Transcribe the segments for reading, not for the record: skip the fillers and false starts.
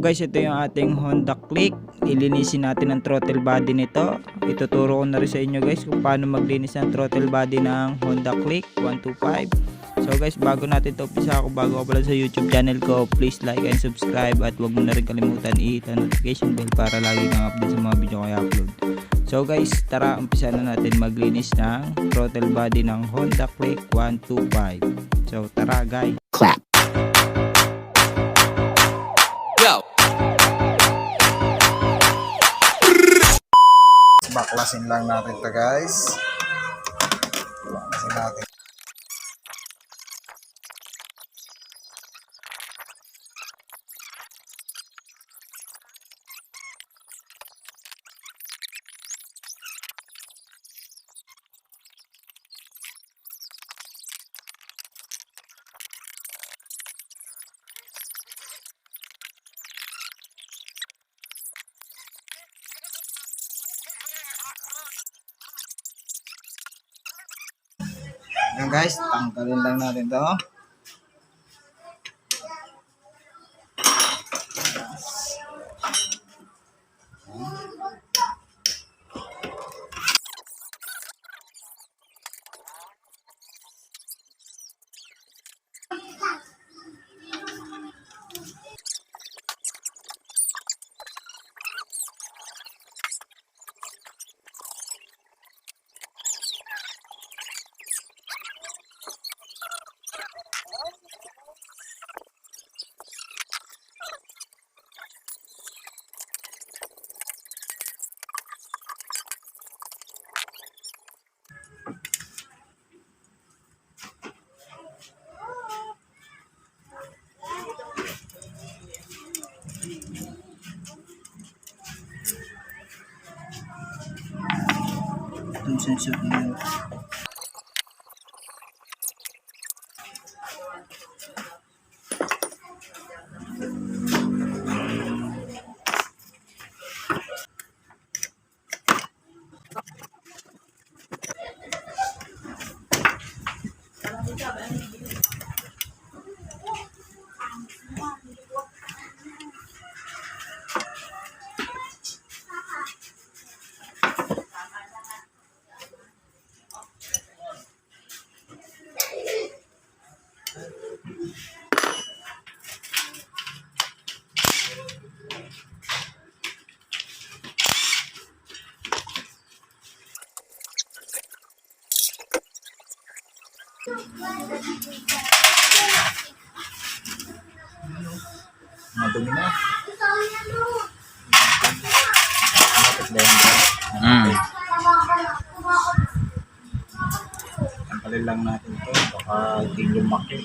guys, ito yung ating Honda Click. Ilinisin natin ang throttle body nito. Ituturo ko na rin sa inyo guys kung paano maglinis ng throttle body ng Honda Click 125. So guys, bago natin ito umpisa, bago ka pala sa YouTube channel ko, please like and subscribe at huwag mo na rin kalimutan i-hit ang notification bell para lagi kang update sa mga video ko i-upload. So guys, tara umpisa na natin maglinis ng throttle body ng Honda Click 125. So tara guys. Clap. Go. Baklasin lang natin to guys. Baklasin natin. Ayan guys, tanggalin lang natin to. Itong sensor niya. Madumi na. Tanggalin lang natin ito. Baka hindi lumaki.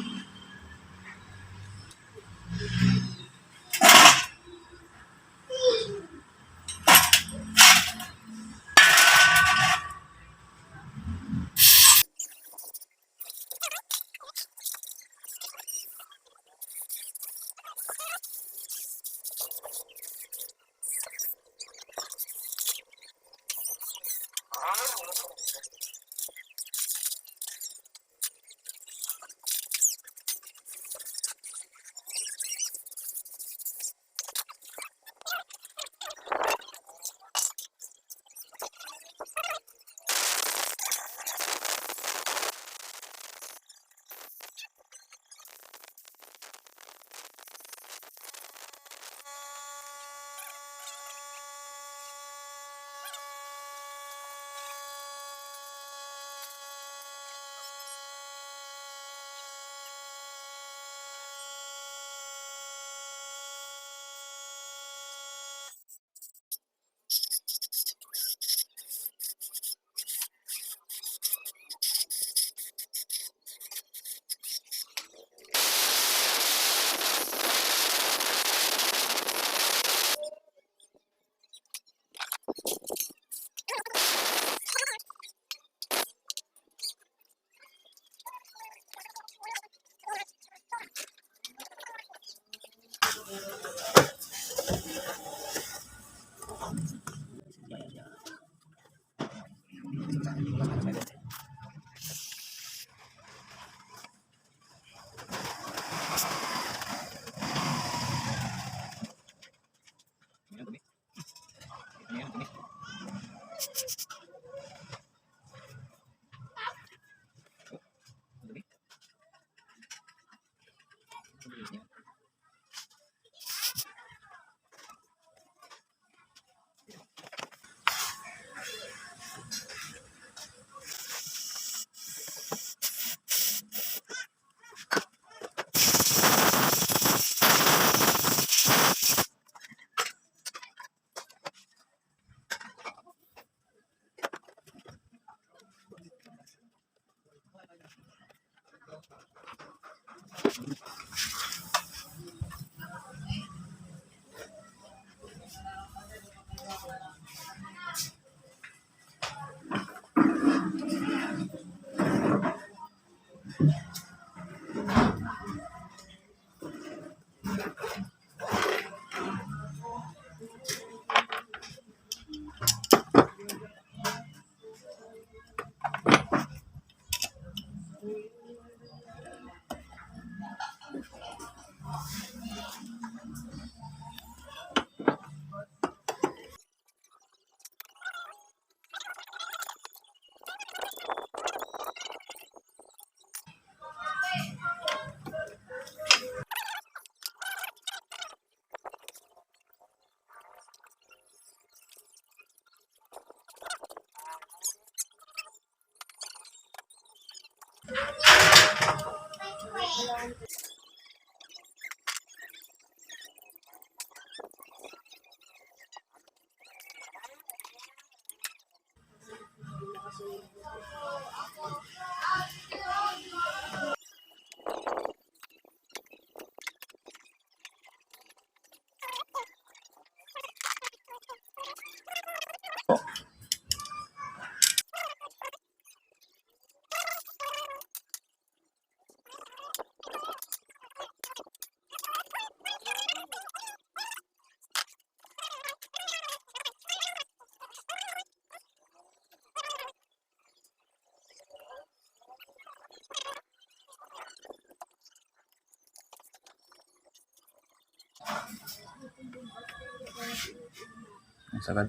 Ang sagal.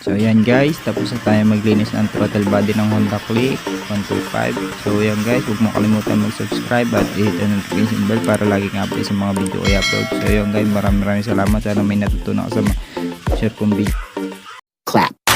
So ayan guys, tapos na tayo maglinis ng throttle body ng Honda Click 125. So ayan guys, huwag mo kalimutan mag-subscribe at i-hit ang notification bell para lagi kang update sa mga video ko i-upload. So ayan guys, maraming salamat. Sana may natutunan ka sa share kong video. Clap.